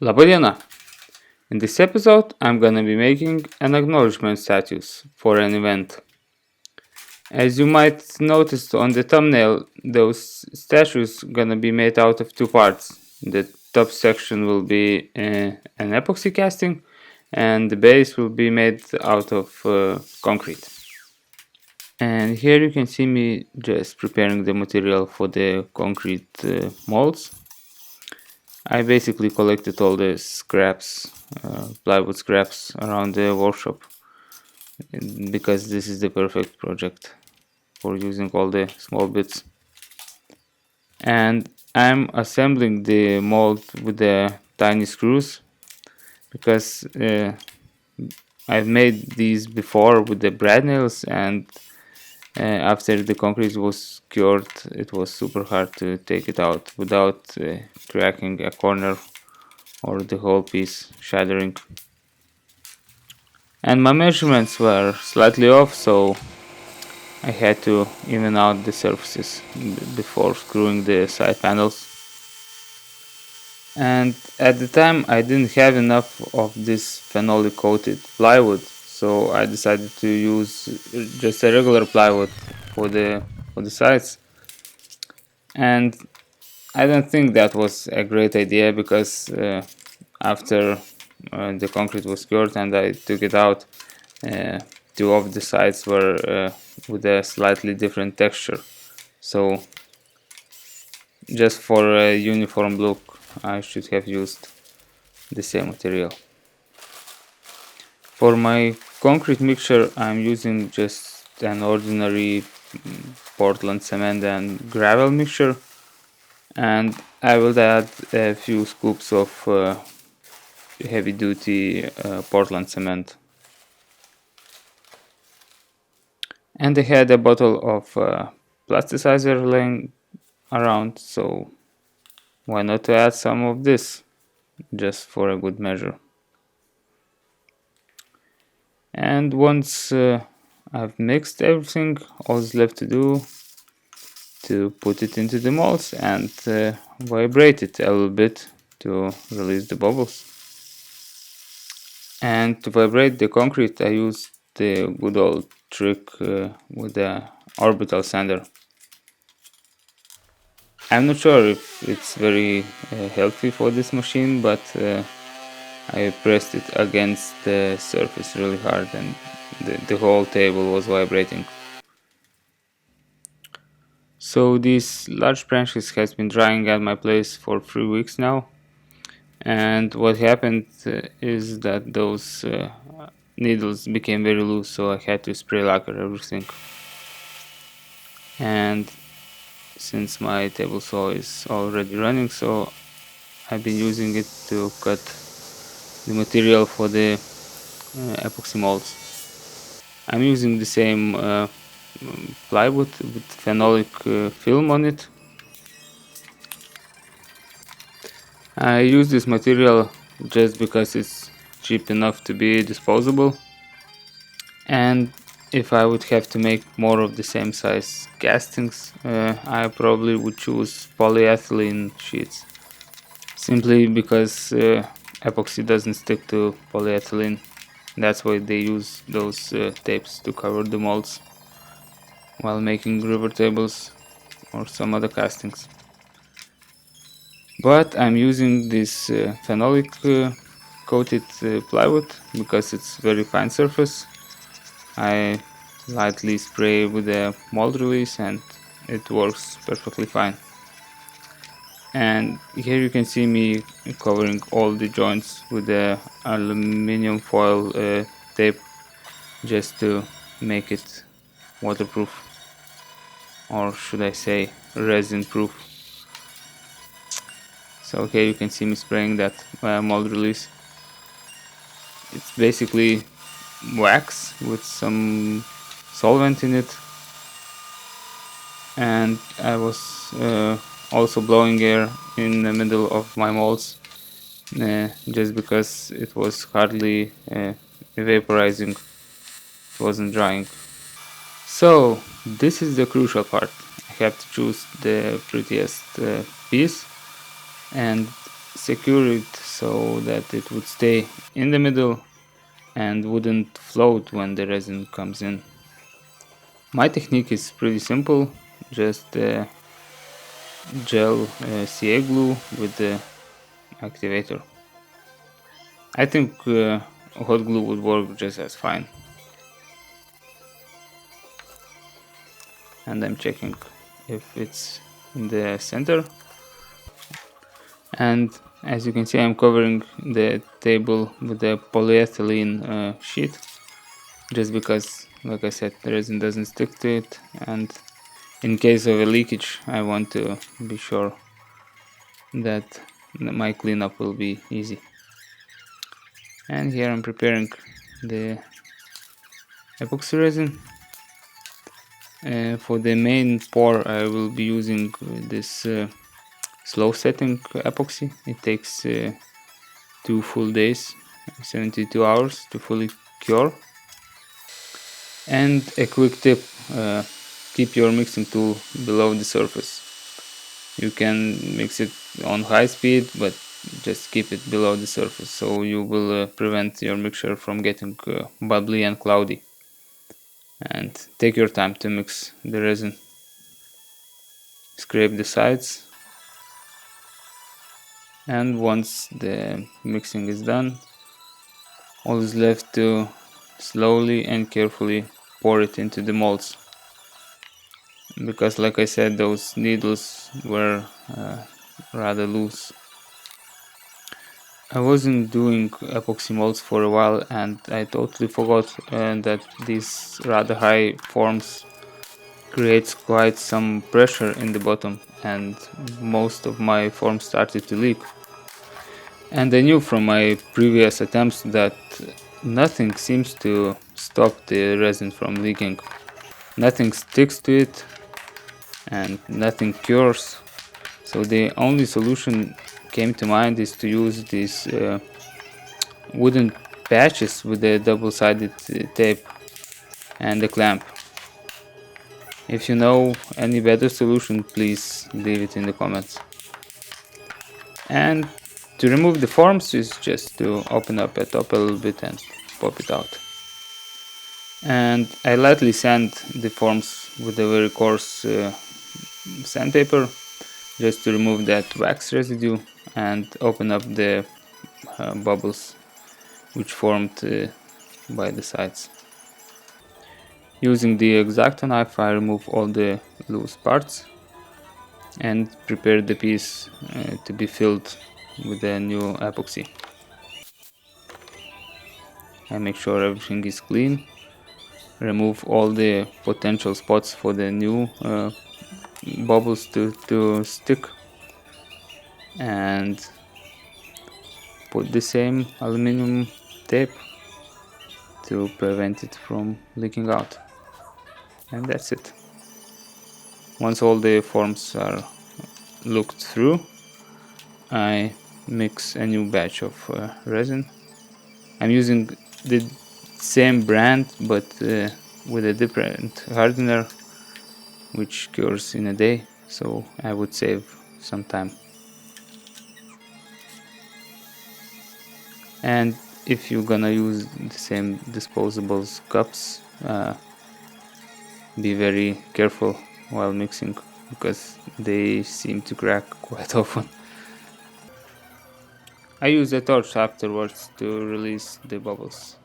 Laba diena! In this episode, I'm gonna be making an acknowledgement status for an event. As you might notice on the thumbnail, those statues gonna be made out of two parts. The top section will be an epoxy casting, and the base will be made out of concrete. And here you can see me just preparing the material for the concrete molds. I basically collected all the scraps, plywood scraps around the workshop, because this is the perfect project for using all the small bits. And I'm assembling the mold with the tiny screws, because I've made these before with the brad nails, and after the concrete was cured, it was super hard to take it out without cracking a corner or the whole piece shattering. And my measurements were slightly off, so I had to even out the surfaces before screwing the side panels. And at the time I didn't have enough of this phenolic coated plywood, so I decided to use just a regular plywood for the sides. And I don't think that was a great idea, because after the concrete was cured and I took it out, two of the sides were with a slightly different texture. So just for a uniform look, I should have used the same material. For my concrete mixture, I'm using just an ordinary Portland cement and gravel mixture, and I will add a few scoops of heavy duty Portland cement. And I had a bottle of plasticizer laying around, so why not to add some of this, just for a good measure. And once I've mixed everything, all is left to do to put it into the molds and vibrate it a little bit to release the bubbles. And to vibrate the concrete, I used the good old trick with the orbital sander. I'm not sure if it's very healthy for this machine, but I pressed it against the surface really hard, and the whole table was vibrating. So these large branches has been drying at my place for 3 weeks now, and what happened is that those needles became very loose, so I had to spray lacquer everything. And since my table saw is already running, so I've been using it to cut the material for the epoxy molds. I'm using the same plywood with phenolic film on it. I use this material just because it's cheap enough to be disposable, and if I would have to make more of the same size castings, I probably would choose polyethylene sheets, simply because epoxy doesn't stick to polyethylene. That's why they use those tapes to cover the molds while making river tables or some other castings. But I'm using this phenolic coated plywood because it's very fine surface. I lightly spray with a mold release and it works perfectly fine. And here you can see me covering all the joints with the aluminum foil tape, just to make it waterproof, or should I say resin proof. So here you can see me spraying that mold release. It's basically wax with some solvent in it, and I was also blowing air in the middle of my molds, just because it was hardly evaporizing, it wasn't drying. So this is the crucial part. I have to choose the prettiest piece, and secure it so that it would stay in the middle and wouldn't float when the resin comes in. My technique is pretty simple, just gel CA glue with the activator. I think hot glue would work just as fine. And I'm checking if it's in the center. And as you can see, I'm covering the table with a polyethylene sheet, just because, like I said, the resin doesn't stick to it, and in case of a leakage I want to be sure that my cleanup will be easy. And here I'm preparing the epoxy resin. For the main pour I will be using this slow setting epoxy. It takes 2 full days, 72 hours to fully cure. And a quick tip, keep your mixing tool below the surface. You can mix it on high speed, but just keep it below the surface, so you will prevent your mixture from getting bubbly and cloudy. And take your time to mix the resin. Scrape the sides, and once the mixing is done, all is left to slowly and carefully pour it into the molds, because like I said, those needles were rather loose. I wasn't doing epoxy molds for a while, and I totally forgot that these rather high forms creates quite some pressure in the bottom, and most of my forms started to leak. And I knew from my previous attempts that nothing seems to stop the resin from leaking. Nothing sticks to it and nothing cures. So the only solution came to mind is to use these wooden patches with a double-sided tape and a clamp. If you know any better solution, please leave it in the comments. And to remove the forms is just to open up a top a little bit and pop it out. And I lightly sand the forms with a very coarse sandpaper, just to remove that wax residue and open up the bubbles which formed by the sides. Using the X-Acto knife, I remove all the loose parts and prepare the piece to be filled with the new epoxy. I make sure everything is clean, remove all the potential spots for the new bubbles to stick, and put the same aluminum tape to prevent it from leaking out. And that's it. Once all the forms are looked through, I mix a new batch of resin. I'm using the same brand, but with a different hardener, which cures in a day, so I would save some time. And if you're gonna use the same disposables cups, be very careful while mixing, because they seem to crack quite often. I use a torch afterwards to release the bubbles.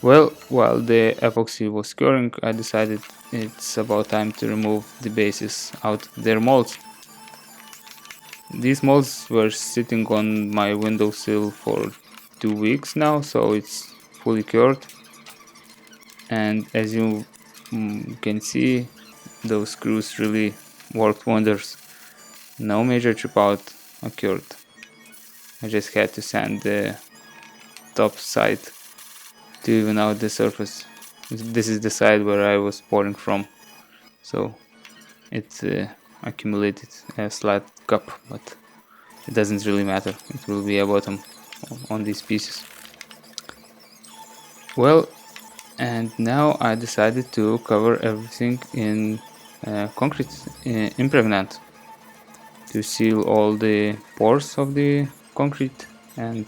Well, while the epoxy was curing, I decided it's about time to remove the bases out of their molds. These molds were sitting on my windowsill for 2 weeks now, so it's fully cured. And as you can see, those screws really worked wonders. No major chip out occurred. I just had to sand the top side to even out the surface. This is the side where I was pouring from, so it accumulated a slight cup, but it doesn't really matter. It will be a bottom on these pieces. Well, and now I decided to cover everything in concrete impregnant. to seal all the pores of the concrete and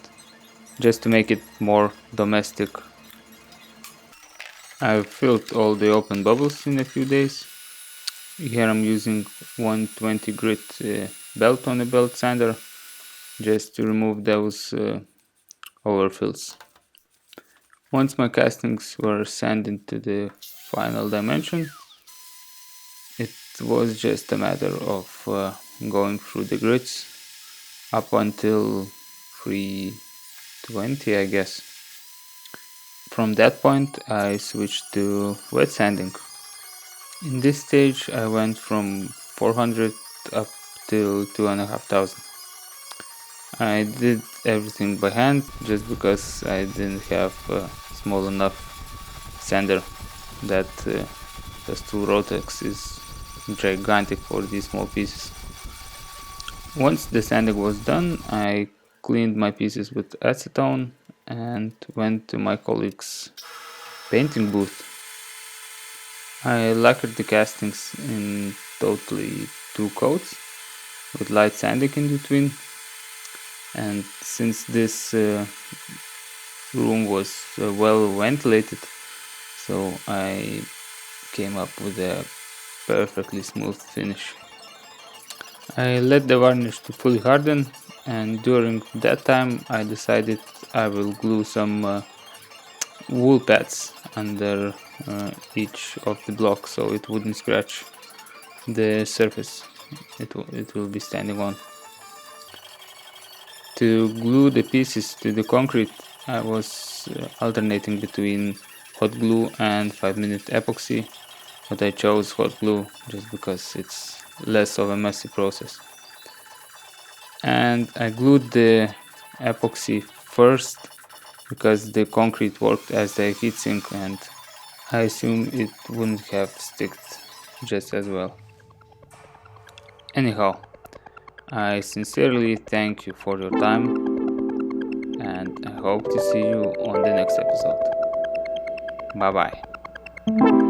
just to make it more domestic. I've filled all the open bubbles in a few days. Here I'm using 120 grit belt on a belt sander just to remove those overfills. Once my castings were sanded to the final dimension, it was just a matter of going through the grits up until 320, I guess. From that point I switched to wet sanding. In this stage I went from 400 up till 2500. I did everything by hand just because I didn't have a small enough sander. That tool Rotex is gigantic for these small pieces. Once the sanding was done, I cleaned my pieces with acetone and went to my colleague's painting booth. I lacquered the castings in totally 2 coats with light sanding in between, and since this room was well ventilated, so I came up with a perfectly smooth finish. I let the varnish to fully harden, and during that time I decided I will glue some wool pads under each of the blocks so it wouldn't scratch the surface it will be standing on. To glue the pieces to the concrete, I was alternating between hot glue and 5-minute epoxy, but I chose hot glue just because it's less of a messy process. And I glued the epoxy first because the concrete worked as a heatsink and I assume it wouldn't have sticked just as well. Anyhow, I sincerely thank you for your time and I hope to see you on the next episode. Bye bye.